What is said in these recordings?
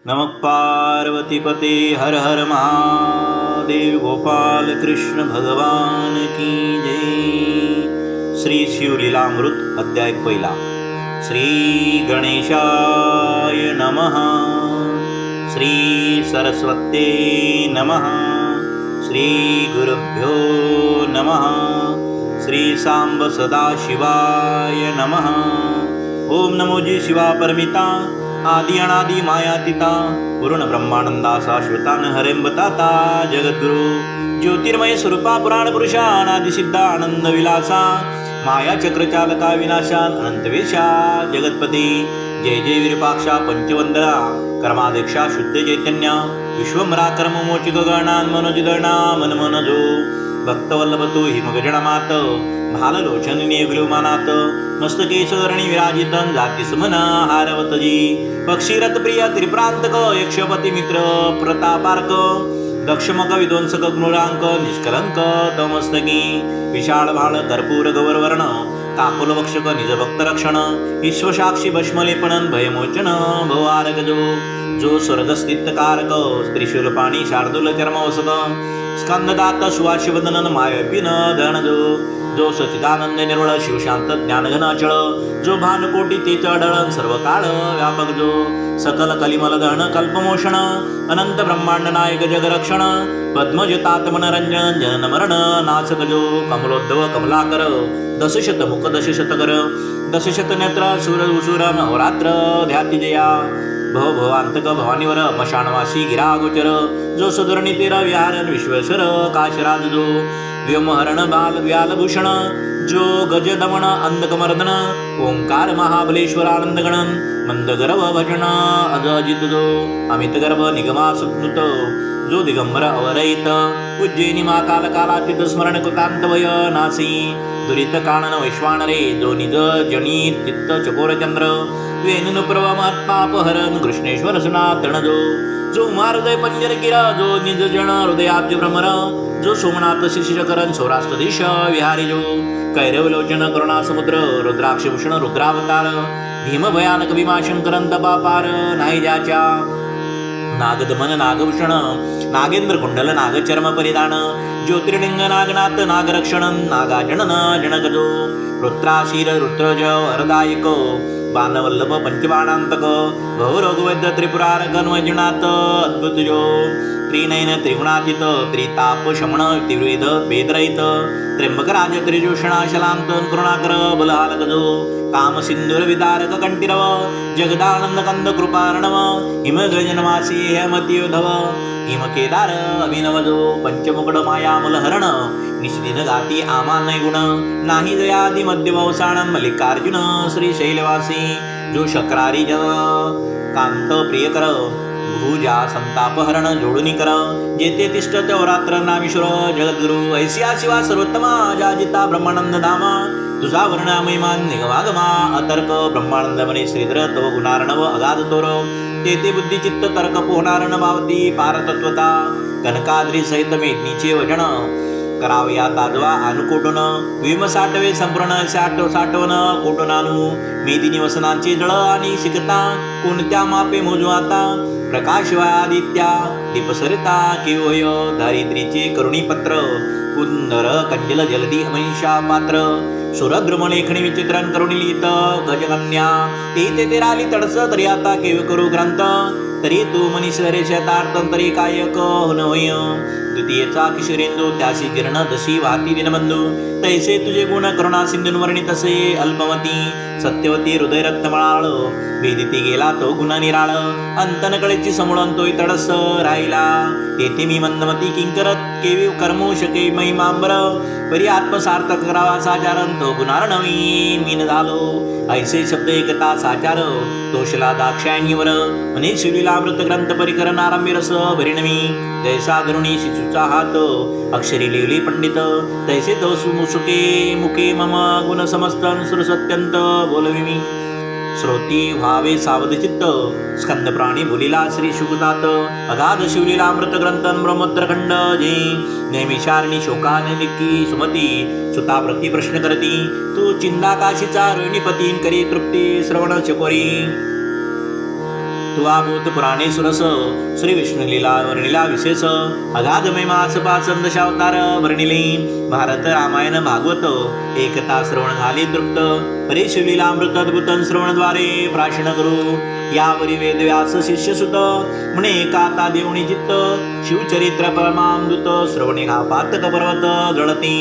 नमः पार्वतीपते हर हर महादेव। गोपाल कृष्ण भगवान की जय। श्री शिवलीलामृत अध्याय पहिला। श्री गणेशाय नमः। श्री सरस्वते नमः। श्री गुरुभ्यो नमः। श्री सांब सदाशिवाय नमः। ओम नमो जी शिवा परमिता, आदि अनादि मायातीता, पूर्ण ब्रह्मानंदा शाश्वतान हरेंबताता, जगद्गुरु ज्योतिर्मय स्वरूपा पुराण पुरुषा, अनादि सिद्धा आनंद विलासा, माया चक्रचालका विनाशा, अनंतवेशा जगतपती, जय जय विरूपाक्षा पंचवंदना, कर्माध्यक्षा शुद्ध चैतन्य, विश्वमरा कर्म मोचिक गणान मनोजिगणा मन मनजो, भक्तवल्लभ तू हिमगजनमात, भाललोचन नेगुलुमानात, मस्तके सुवर्णी विराजितन, जाती सुमन हारवतजी, पक्षीरथ प्रिय त्रिप्रांतक, यक्षपती मित्र प्रतापार्क, दक्षमक विध्वंसक गुणरांक, निष्कलंक तमस्तकी, विशाळ भाळ कर्पूर गौरवर्ण, काकुल वक्षक निज भक्त रक्षण, विश्वसाक्षी भस्मलेपणन भयमोचन भवारगजो, जो स्वर्गस्थित कारक, त्रिशूलपाणी शार्दूल चर्मवसक, स्कंददात सुवासिवदनन मायपिन धनजो, जो सचिदानंद निर्वळ शिवशांत ज्ञानघन अचळ, जो भानुकोटी तेच अढळण सर्व काळ व्यापक, जो सकल कलिमल दहन कल्पमोषण, अनंत ब्रह्मांड नायक जगरक्षण, पद्मज तात मनरंजन जनन मरण नाचक, जो कमलोद्भव कमलाकर, दशशत मुख दशशतकर, दशशत नेत्र सूर उसुर नवरात्र ध्याती जया, भव भवांतक भवानीवर मशानवासी गिरागोचर, जो सुधरणीतीर विहारन विश्वेश्वर काशराज, जो व्योमहरण बाल व्यालभूषण, जो गजदमन अंधकमर्दन, ओंकार महाबलेश्वर आनंदगणन, मंदगर्भ भजन अजजित, जो अमितगर्भ निगमा सुकृत, जो दिगंबर अवरहित, उज्जैनी महाकाल कालातीत स्मरण कृतांतवय नासी, दुरित कानन वैश्वानरे, जो निज जनित चित्त चकोरचंद्र, वेणुप्रभ महत्पापहरण कृष्णेश्वर सनातन, जो उमाहृदय पंजर गिरा, जो निज जन हृदयाब्ज भ्रमर, जो सोमनाथ शिशिरकरण सौराष्ट्र दिश विहारी, जो कैरवलोचन करुणा समुद्र, रुद्राक्षभूषण रुद्रावतार, भीम भयानक भीमाशंकरन तपापार, नाही ज्याच्या नागदमन नागभूषण, नागेंद्र कुंडल नागचर्म परिधान, ज्योतिर्लिंग नागनाथ नागरक्षणन, नागाजनन जनगजो, रुद्राशीर रुद्रज वरदायक, बाणवल्लभ पंचबाणांतक, भवरोगवैद्य त्रिपुरारक वैजनाथ अद्भुत, जो त्रिनयन त्रिगुणातीत, त्रिताप शमन त्रिविध वेदरहित, त्र्यंबकराज त्रिजोषणाशलांत करुणाकर बलहालक, जो काम सिंधुर विदारक कंठीरव, जगदानंद कंद कृपार्णव, हिमगजनवासी हेमतीयोधव, हिमकेदार अभिनव, जो पंचमुकड मायामल हरण, निश्चित गाती आमानय गुण, नाही जयादी मध्यवसानन मल्लिकार्जुन श्रीशैलवासी, जो शक्रारी जन कांत प्रियकर, भूजा संतापहरण जोडुनी कर, जेते तिष्ठते अवरात्र नामीश्वर जगद्गुरु, ऐसिया शिवा सर्वोत्तमा जाजिता ब्रह्मानंद धामा, तुझा वर्ण महिमान निगमागमा अतर्क, ब्रह्मानंद मने श्रीधर तव गुणार्णव अगाध तोर, तेथे बुद्धी चित्त तर्क पोहणारण भावती पारतत्वता, कनकाद्री सहित मेघनीचे वजन, करावया ताजवा अनुकोटन, भीम साठवे संपूर्ण साठवण कोटनानु, मेदिनी वसनांची जळ आणि शिकता, कोणत्या मापे मोजू आता, प्रकाशवादित्या दीपसरिता केवय, दारिद्रीचे करुणीपत्र, कुंदर कंजल जलदी महिषा पात्र, सुरद्रुमलेखणी विचित्रण करुणी लिहित गजकन्या, ते राली तडस तरी आता केव करू ग्रंथ, तरी तू मनीषरे शतार्थन तरी कायक होय, द्वितीयेचा किशोरेंदू त्याशी जीर्ण दशी वाहती दिनबंधू, तैसे तुझे गुण करुणा सिंधून वर्णित असे अल्पमती, सत्यवती हृदय रक्तमळाळ, वेदिती गेला तो गुण निराळ, अंतनकळेची समूळन तोय तडस राहिला, तेथे मी मंदमती किंकरत केवी कर्मू शके महिमांबर, परी आत्मसार्थक करावा साचारन तो गुणार्णवी मीन झालो, ऐसे शब्द एकता साचार तोषला दाक्षायणीवर, म्हणे शिवलीलामृत ग्रंथ परिकरण आरंभी रस भरिणवी, जैसा धरुणी शिशूचा हात अक्षरी लिहिली पंडित, तैसे तो सुमुसुके मुखे मम गुण समस्त सुर सत्यंत बोलविमी, श्रोती व्हावे सावध चित्त, स्कंद प्राणी बोलिला श्री शुकुतात, अगाध शिवलीलामृत ग्रंथन ब्रह्मोत्तरखंड, जे नेमिषारणी शोकाने लिखी सुमती, सुता प्रति प्रश्न करती, तू चिंदाकाशीचा रोहिणीपतीन करी तृप्ती श्रवण चकोरी, तुवाभूत पुराणे सुरस श्री विष्णू लीला वर्णिला विशेष अगाध महिमास पाचन दशावतार वर्णिले भारत रामायण भागवत एकता श्रवण झाले तृप्त परेशिवलीलामृत अद्भुतं श्रवणद्वारे प्राशन करू यावरी वेदव्यास शिष्यसुत म्हणे काता देवणी चित्त शिवचरित्र परमामृत श्रवणे हा पातक पर्वत जळती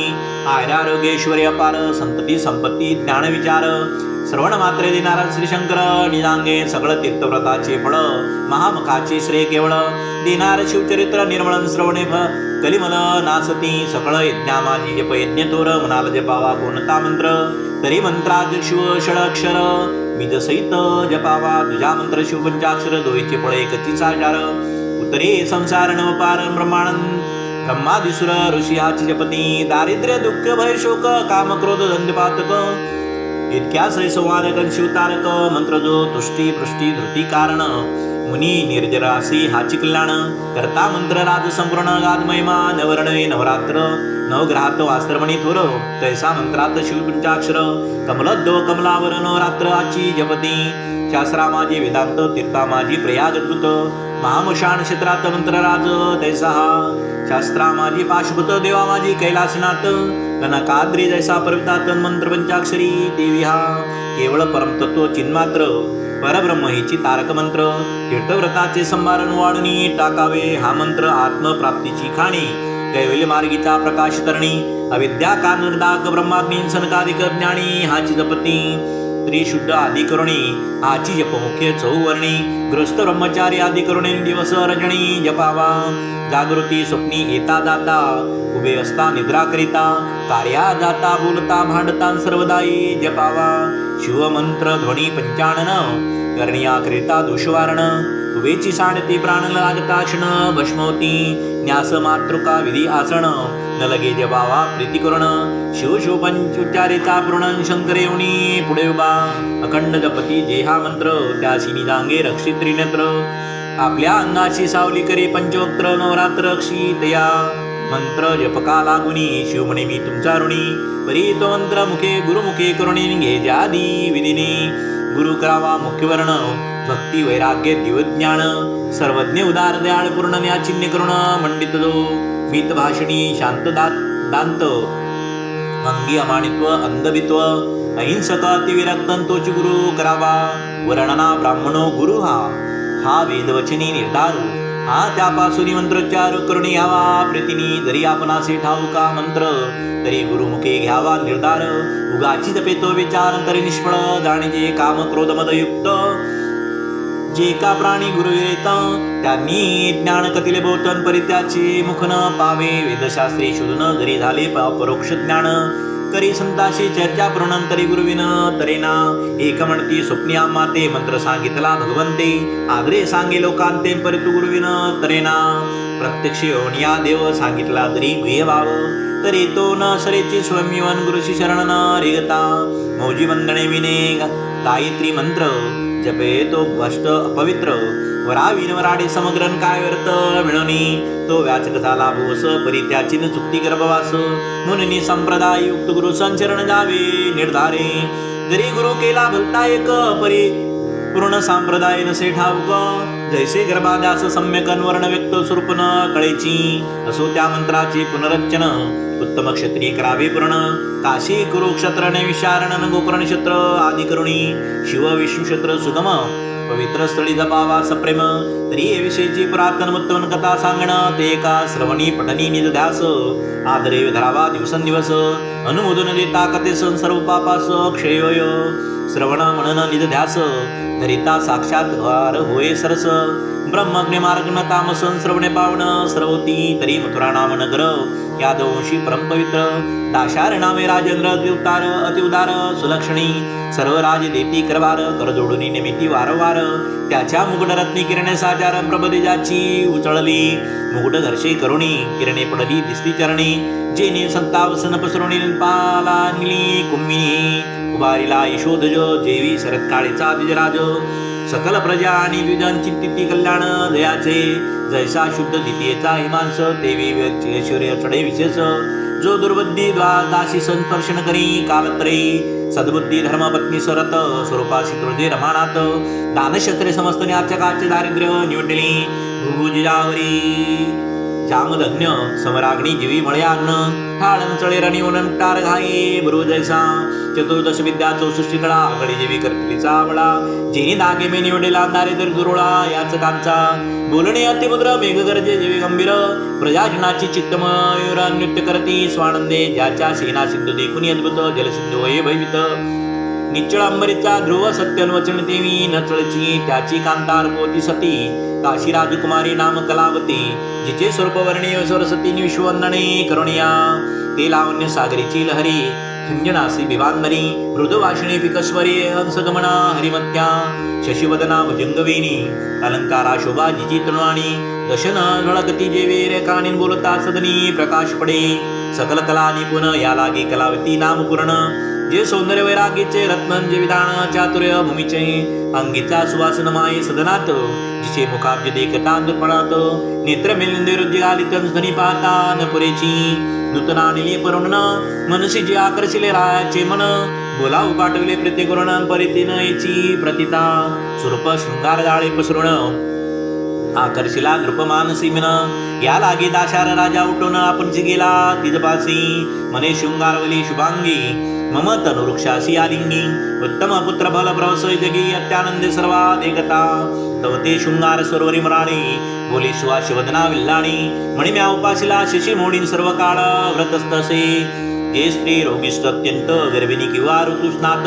आयुरारोग्येश्वरी अपार संतती संपत्ती ज्ञान विचार श्रवण मात्रे देणारा श्री शंकर निजांगे सगळं तीर्थव्रताचे फळ महामुखाचे श्रेय केवळ देणार शिवचरित्र निर्मळन श्रवणे कलिमल नासती सकळ यज्ञा माझी जप यज्ञ तोर मनाला जपावा कोणता मंत्र तरी मंत्राज शिव षडाक्षर बीज सहित जपावा तुझा मंत्र शिव पंचाक्षर दोईचे फळ एकतीचा जार उतरे संसार नवपार ब्रह्मानंद ब्रह्मादिसुर ऋषी हाची जपती दारिद्र्य दुःख भय शोक काम क्रोध दंडपातक इतक्या संवादक शिवतारक मंत्र जो तुष्टी पृष्टी धृती कारण मुनी निर्जरासी हाची कल्याण करता मंत्र राज संपूर्ण गाद महिमा नवरणवे नवरात्र नवग्रहात वास्त्रमणी थोर तैसा मंत्रात शिवपंचाक्षर कमलद्दो कमलावर नवरात्र आची जपती शास्त्रा माझी वेदांत तीर्था माझी प्रयागदूत महामशान क्षेत्रात मंत्रराज तैसा हा शास्त्रा माझी पाशभूत देवा माझी कैलासनाथ कनकाद्री जैसा पर्वतात मंत्र पंचाक्षरी देवी हा केवळ परमतत्व चिन्मात्र परब्रह्म हिची तारक मंत्र तीर्थव्रताचे संभारण वाढणी टाकावे हा मंत्र आत्मप्राप्तीची खाणी कैवल्य मार्गीचा प्रकाश तरणी अविद्या कानर्दाक ब्रह्माग्नी सनकादिक ज्ञानी हाची जपती त्रिशुद्ध आदि करुणी हाची जप मुख्य चौवर्णी गृहस्थ ब्रह्मचारी आदि करुणे दिवस रजणी जपावा जागृती स्वप्नी येता जाता उभे असता निद्रा करिता कार्या जाता बोलता भांडता सर्वदायी जपावा शिवमंत्र ध्वनी पंचानन करणिया करिता दोषवारण उभेची सांडती प्राण लागता क्षण भस्मवती न्यास मातृका विधी आसन न लगे जपावा प्रीती करुण शिव शिव पंचोच्चारिता पूर्ण शंकर येऊनी पुढे उभा अखंड जपती जे हा मंत्र त्यासी निजांगे रक्षित त्रिनेत्र आपल्या अंगाची सावली करी पंचोक्त्र नवरात्र क्षितया मंत्र जपका लागुनी शिव म्हणे मी तुमचा ऋणी परी तो मंत्र मुखे गुरुमुखे करुणी घे जादी विधिनी गुरु करावा मुख्य वर्ण भक्ती वैराग्य दिवज्ञान सर्वज्ञ उदार दयाळ पूर्ण न्याचिन्य करुण मंडित जो मित भाषणी शांत दांत अंगी अमानित्व अंधभित्व अहिंसक अतिविरक्तन तोची गुरु करावा वर्णना ब्राह्मणो गुरु हा वेदवचनी निर्धारू हा त्यापासून मंत्रोच्चार करून यावा प्रीतीनी जरी आपणासे ठाऊका मंत्र तरी गुरुमुखे घ्यावा निर्धार उगाची जपेतो विचार तरी निष्फळ जाणीजे काम क्रोध मदयुक्त जे का प्राणी गुरु येत त्यांनी ज्ञान कथिले बोतन परित्याचे मुख न पावे वेदशास्त्री शोधून जरी झाले परोक्ष ज्ञान करी संताशी चर्चा प्रणंतरी गुरुविन तरेना एक म्हणती स्वप्नी आम्हा ते मंत्र सांगितला भगवंते आदरे सांगे लोकांते परितु गुरुविन तरेना प्रत्यक्ष योनिया देव सांगितला तरी गुह्य भाव तरी तो न सरेची स्वयंवन गुरुशी शरण न रेगता मौजी वंदने विने गायत्री मंत्र जपे तो भ्रष्ट अपवित्र वरावीन वराडे समग्रन काय व्यर्थ मिळवणी तो व्याचक झाला भोस परी त्याची न चुक्ती गर्भवास म्हणून संप्रदाय युक्त गुरु संचरण जावे निर्धारे जरी गुरु केला भलता एक परी पूर्ण संप्रदाय नसे ठाऊक जैसे गर्भादास सम्यक वर्ण व्यक्त स्वरूप न कळेची असो त्या मंत्राची पुनरचन उत्तम क्षत्रिय करावे पूर्ण काशी कुरुक्षेत्र विशारण गोकर्ण क्षेत्र आदी करुणी शिव विष्णू क्षेत्र सुगम पवित्र स्थळी जपावा सप्रेम तरी हे विषयीची पुरातन उत्तम कथा सांगणं ते एका श्रवणी पठनी निज ध्यास आदरे धरावा दिवसेंदिवस अनुमोदन देता कथेस सर्व पापास क्षयोय श्रवण म्हणन निज ध्यास धरिता साक्षात होय सरस ब्रह्मज्ञ मार्ग न तामस श्रवणे पावन श्रवती तरी मथुरा नाम नगर या दोषी परमपवित्र दाशार नामे राजेंद्र अतिउदार सुलक्षणी सर्व राज देती करवार कर जोडून निमिती वारंवार त्याच्या मुकुटरत्नी किरणे साचार प्रबदेजाची उचळली मुकुट घर्षे करुणी किरणे पडली दिसती चरणी जेने संतावसन पसरुणी पाला निली कुम्मिनी उभारीला यशोधज जेवी शरत्काळीचा द्विजराज सकल प्रजा आणि द्विजांची तिथी कल्याण दयाचे जैसा शुद्ध द्वितीयेचा हिमांस देवी ऐश्वर्य चढे विशेष जो दुर्बुद्धी दासी संस्पर्शन करी कालत्रयी सद्बुद्धी धर्मपत्नी सरत स्वरूपासी तुळजे रमानाथ दानशस्त्रे समस्त न्याचकाचे दारिद्र्य निवडली भुभुजावरी जामदग्न समराग्नी जीवी मळयान्न ठाळन चळे रणी उनंटार घाई ब्रू जैसा चतुर्दश विद्या 64 कळा गडी जीवी करतलीचा बळा जिनी दागे मे निवडेला दारिद्र्य दुरोळा याच कांचा बोलणे अतिमुद्र मेघ गरजे जीवी गंभीर प्रजाजनाची चित्तमयूर नृत्य करती स्वानंदे ज्याच्या सेना सिंधू देखुनी अद्भुत जलसिंधू वये भयवित निश्चळ अंबरीचा ध्रुव सत्यन्वचन देवी नचळची त्याची कांतार पोती सती काशी राजकुमारी नाम कलावती जिचे स्वरूप वर्णीय सरस्वती विश्ववंदने करुणिया ते लावण्य सागरीची लहरी खंजनासी विवांदनी मृदुवाशिणी पिकस्वरी हंसगमना हरिमत्या शशिवदना भुजंगवेणी अलंकारा शोभा जिची तृणाणी दशन झळकती जेवे रेखाणी बोलता सदनी प्रकाश पडे सकल कला निपुण या लागे कलावती नाम पूर्ण जे सौंदर्य वैरागीचे रत्नंजे विधान चातुर्य भूमीचे अंगीचा सुवासन माये सदनात जिचे मुखाब्ज देखता दुर्पणात नेत्र मेलिंदिरुज्जी घालित ध्वनी पाहता न पुरेची नूतना निली परुण मनसी जे आकर्षिले रायाचे मन बोलावू पाठविले प्रत्येक परितीन याची प्रतिता स्वरूप शृंगार जाळे पसरून आकर्षिला नृपमान सीमिन या लागे दाशार राजा उठून आपण गेला तिजपासी मने शृंगारवली शुभांगी मम तनुवृक्षासी आलिंगी उत्तम पुत्र बल प्रवसय जगी अत्यानंदे सर्वात एकता तव ते शृंगार सरोवरी मराणी बोली सुवास वदना विल्लाणी मणिम्या उपासिला शशी मोडीन सर्व काळ व्रतस्तसे जे स्त्री रोगिष्ट अत्यंत गर्भिणी किंवा ऋतुस्नात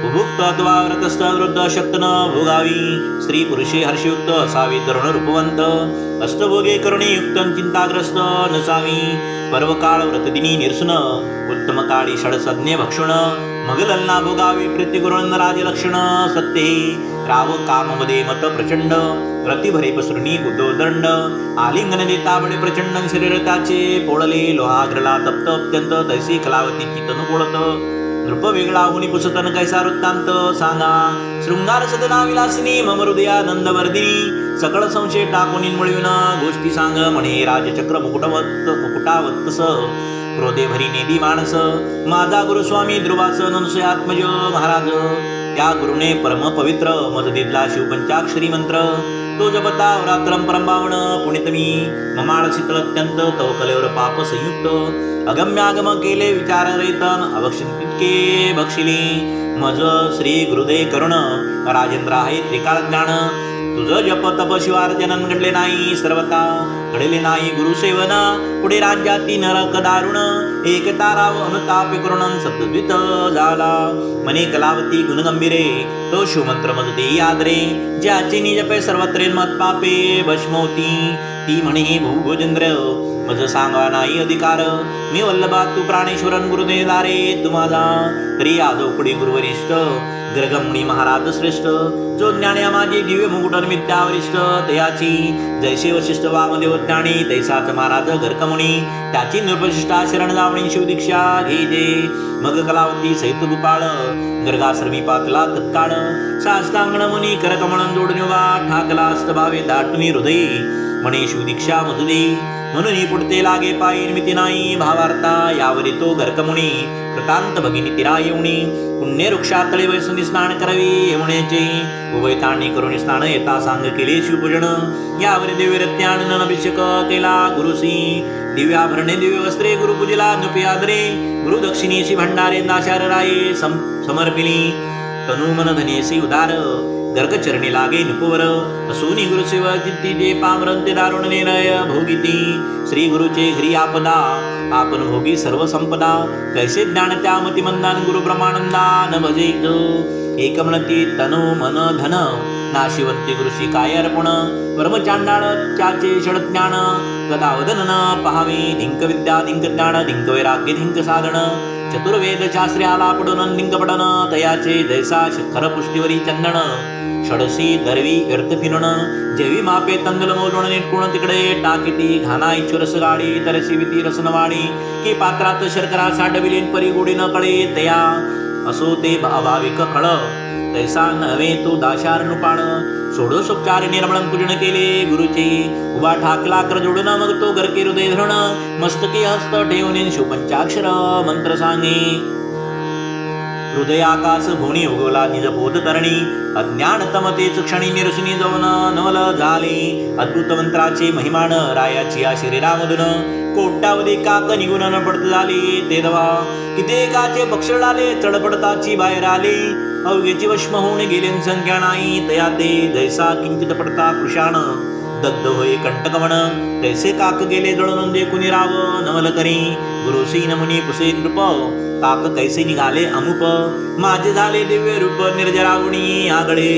उभुक्त अथवा व्रतस्थ वृद्ध शक्तन भोगावी स्त्री पुरुषे हर्षयुक्त असावी तरुण रूपवंत अष्टभोगे करुणे युक्त चिंताग्रस्त नसावी पर्वकाळ व्रतदिनी निरसन उत्तम काळी षडसज्ञे भक्षण मगललना भोगावी प्रत्यगुरुन राजलक्षण सत्ये राव काममध्ये मत प्रचंड रतिभरे पसरुनी गुदोदंड आलिंगन देता बडे प्रचंड शरीर त्याचे पोळले लोहाग्रला तप्त अत्यंत तैसी कलावतीची तनु पोळत नृप वेगळा हुनी पुसतन कैसा वृत्तांत सांगा शृंगार सदना विलासिनी मम हृदयानंदवर्धिनी सकळ संशय टाकून मिळविन गोष्टी सांग म्हणे राजचक्र मुकुटावत्तस क्रोधे भरी नेदी माणस माझा गुरुस्वामी ध्रुवास ननुसयात्मज महाराज त्या गुरुने परम पवित्र मज दिला शिवपंचाक्षरी मंत्र तो जपता रात्रम परंबावण पुण्यतमी ममाळ शीतल अत्यंत तव कलेवर पाप संयुक्त अगम्यागम केले विचार रैतन अवक्षण तितके बक्षिली मज श्री गुरुदे करुण राजेंद्र आहे त्रिकाळ ज्ञान तुझ जप तप शिवार्जनन घडले नाही सर्वता घडले नाही गुरुसेवन पुढे राज्याती नरक दारुण एकता राव अनुताप करुणन सप्तद्वित झाला मने कलावती गुणगंभीरे तो शिवमंत्र मजते यादरे ज्याचे निजपे सर्वत्रे मत पापे भस्मोती ती म्हणे भूभोजेंद्र मज सांगा नाही अधिकार मी वल्लभा तू प्राणेश्वरन गुरुदे दारे तुम्हाला तरी आदोकुडी गुरुवरिष्ठ ग्रगमणी महाराज श्रेष्ठ जो ज्ञान्या माझे दिव्य मुकुटन मित्यावरिष्ठ तयाची जैसे वशिष्ठ वामदेव ज्ञानी तैसाच महाराज गर्कमुनी त्याची नृपशिष्ठा शरण जावणी शिवदीक्षा घेजे मग कलावती सहित गोपाळ गर्गाश्रमी पातला तत्काळ साष्टांगण मुनी करकमळन जोडून उभा ठाकला अस्तभावे दाटुनी हृदयी म्हणे शिवदीक्षा मधुदे म्हणून पुढते लागे पायी निर्मिती नाही भावार्था यावरी तो गर्कमुनी कृतांत भगिनी तिरा येऊनी पुण्य वृक्षातळे वैसुनी स्नान करावी येवण्याचे उभयतांनी करून स्नान येता सांग केले शिवपूजन यावरी दिव्य रत्यानन अभिषेक केला गुरुसी दिव्याभरणे दिव्य वस्त्रे गुरुपूजेला नुपे आदरे गुरुदक्षिणेशी भंडारे नाशार राये समर्पिली तनुमन धनेसी उदार गर्गचरणी लागे नुपुवर असुनी गुरुसेवा चित्ती जे पामरंते दारुण निर्णय भोगिती श्री गुरुचे घरी आपदा आपण भोगी सर्व संपदा कैसे ज्ञान त्या मतिमंदान गुरु ब्रह्मानंदा न भजेत एकमनती तनु मन धन नाशिवंती गुरुशी काय अर्पण परमचांडाळ चाचे षडज्ञान कदा वदन न पहावे धिंक विद्या धिंक ज्ञान धिंक वैराग्य धिंक साधन चतुर्वेद शास्त्रे आला पडून धिंक पडन तयाचे जैसा खर पुष्टीवरी चंदन षडसी दरवी व्यर्थ फिरण जेवी मापे तंदल मोजून निटकुण तिकडे टाकीती घाना इच्छुरस गाडी तरसी विती रसनवाडी की पात्रात शर्करा साडविलीन परी गुडी न कळे तया असो ते अभाविक खळ तैसा नव्हे तो दाशार नुपाण षोडशोपचार निर्मळन पूजन केले गुरुचे उभा ठाकला कर जोडून मग तो गरके हृदय धरण मस्तकी हस्त ठेवून शिवपंचाक्षर मंत्र सांगे हृदयाकाश भुवनी उगवला निज बोध तरणी अज्ञान तमतेच क्षणी निरसुनी जवन नवल झाले अद्भुत मंत्राचे महिमान रायाची या शरीरामधून कोट्यावधी काक निघून न पडत झाले ते दवा कित्येकाचे पक्षडाले चढपडताची बाहेर आले अवघेची वश्म होऊन गेले संख्या नाही तया ते जैसा किंचित पडता कृशाण दग्ध होई कंटकमण तैसे काक गेले जळून देखुनी राव नवल करी गुरुसी नमुनी पुसे नृप काक कैसे निघाले अमुप माझे झाले दिव्य रूप निर्जरावणी आगळे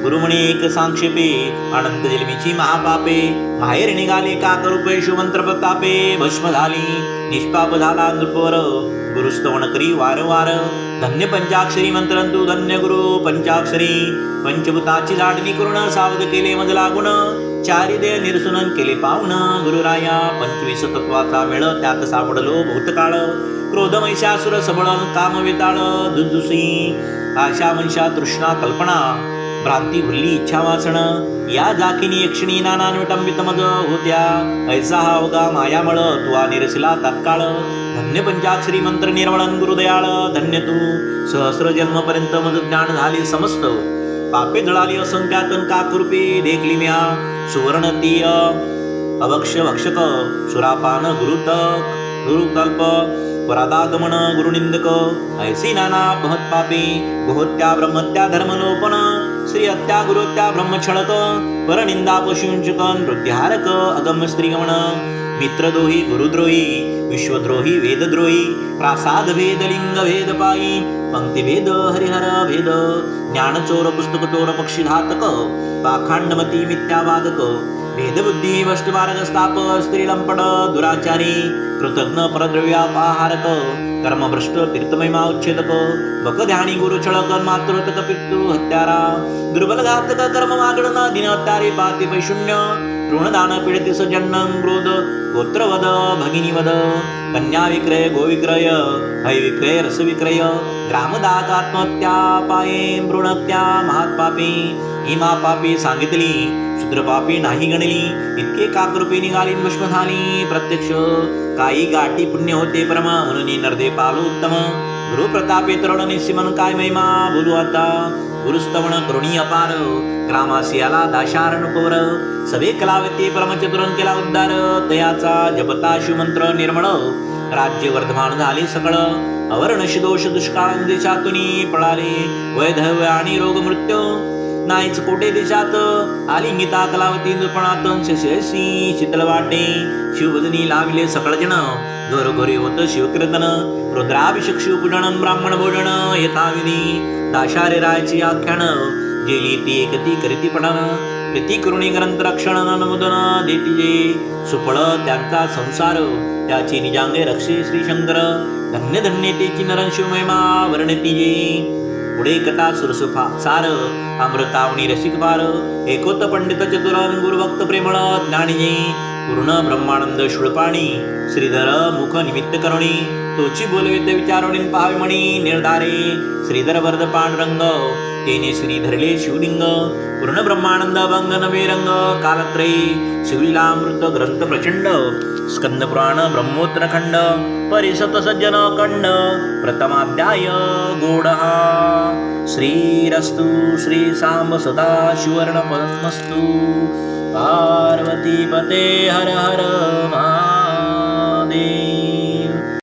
गुरुमणी एक सांक्षेपे अनंत जन्मीची महापापे बाहेर निघाले काक रूपे शुमंत्र प्रतापे भस्म झाली निष्पाप झाला नृपवर गुरुस्तवण करी वारंवार धन्य पंचाक्षरी मंत्रंतु धन्य गुरु पंचाक्षरी पंचभूताची झाडणी करून सावध केले मज लागून चारी देह निरसुनन केले पावन गुरुराया 25 तत्वाचा मेळ त्यात सापडलो भूतकाळ क्रोध महिषासुर सबळ काम वेताळ दुदुसी आशा मनशा तृष्णा कल्पना भ्रांती भुल्ली इच्छा वासण या जाखिनी यक्षिणी नाना निटंबित मज होत्या ऐसा हा अवघा मायामळ तुवा निरसिला तात्काळ धन्य पंचाक्षरी मंत्र निर्मळन गुरुदयाळ धन्य तू सहस्र जन्मपर्यंत मज ज्ञान झाले समस्त पापे जळाली असंख्यातन काकरूपी देखली म्या सुवर्णतीय अभक्ष भक्षक सुरापान गुरुतक गुरुकल्प परादागमन गुरुनिंदक ऐसी नाना महत्पापी गोहत्या ब्रह्मत्या धर्मलोपन श्री हत्या गुरुहत्या ब्रह्मछळक परनिंदा पशुंचक नृत्यारक अगम्य स्त्रीगमन मित्रद्रोही गुरुद्रोही विश्वद्रोही वेदद्रोही प्रासाद भेद लिंग भेद पायी पंक्ती भेद हरिहर भेद ज्ञानचोर पुस्तक चोर पक्षीघातक पाखांडमती मिथ्यावादक भेदबुद्धी वष्टमार्ग स्थाप स्त्रीलंपड दुराचारी कृतज्ञ परद्रव्यापाहारक कर्मभ्रष्ट तीर्थमहिमा उच्छेदक बकध्यानी गुरुछळक मातृतक पितृ हत्यारा दुर्बल घातक कर्म मागणन दिनहत्यारे पाति पैशून्य ऋणदान पीडित सजन्नं क्रोध गोत्रवद भगिनीवद कन्या विक्रय गोविक्रय हयविक्रय रसविक्रय ग्रामदागात्महत्या पाये मृणत्या महात्पापी हिमा पापी सांगितली शूद्रपापी नाही गणली इतके काकरूपी निघाली भस्म झाली प्रत्यक्ष काही गाठी पुण्य होते परम म्हणून नरदे पालो उत्तम गुरु प्रतापे तरुण निसिमन काय महिमा बोलू आता गुरुस्तवण करुणी अपार ग्रामासियाला दाशारण पवर सवे कलावती परमचतुरन केला उद्धार तयाचा जपता शिवमंत्र निर्मळ राज्य वर्धमान झाले सकळ अवर्णश दोष दुष्काळ देशातुनी पळाले वैधव्य आणि रोग मृत्यू नाहीच कोटे देशात आली गीता कलावती नृपणात शशी शीतल वाटे शिवबदनी लाविले सकळ जन घरोघरी होत शिवकीर्तन रुद्राभिषेक शिवपूजन ब्राह्मण भोजन यथाविधी दाशारे रायची आख्यान जेली ती एकती करीती पडन प्रीती करुणी ग्रंथ रक्षण नमुदन देती जे सुफळ त्यांचा संसार त्याची निजांगे रक्षे श्री शंकर धन्य धन्य तेची नरन शिवमहिमा वर्णती जे पुढे कथा सुरसुफा सार अमृतावणी रसिक पार एकोत पंडित चतुरन गुरुभक्त प्रेमळ ज्ञानी पूर्ण ब्रह्मानंद शुळपाणी श्रीधर मुख निमित्त करुणी तोची बोलवित विचारुणी पाहावे मणी निर्धारे श्रीधर वरद पांडुरंग तेने श्रीधरले शिवलिंग पूर्ण ब्रह्मानंद भंग नवे रंग कालत्रयी शिवलीलामृत ग्रंथ प्रचंड स्कंद पुराण ब्रह्मोत्तर खंड परिसत सज्जन कंड प्रथमाध्याय गोडहा श्रीरस्तु श्री सांब सदा शिवर्ण पद्मस्तु पार्वती पते हर हर महादेव।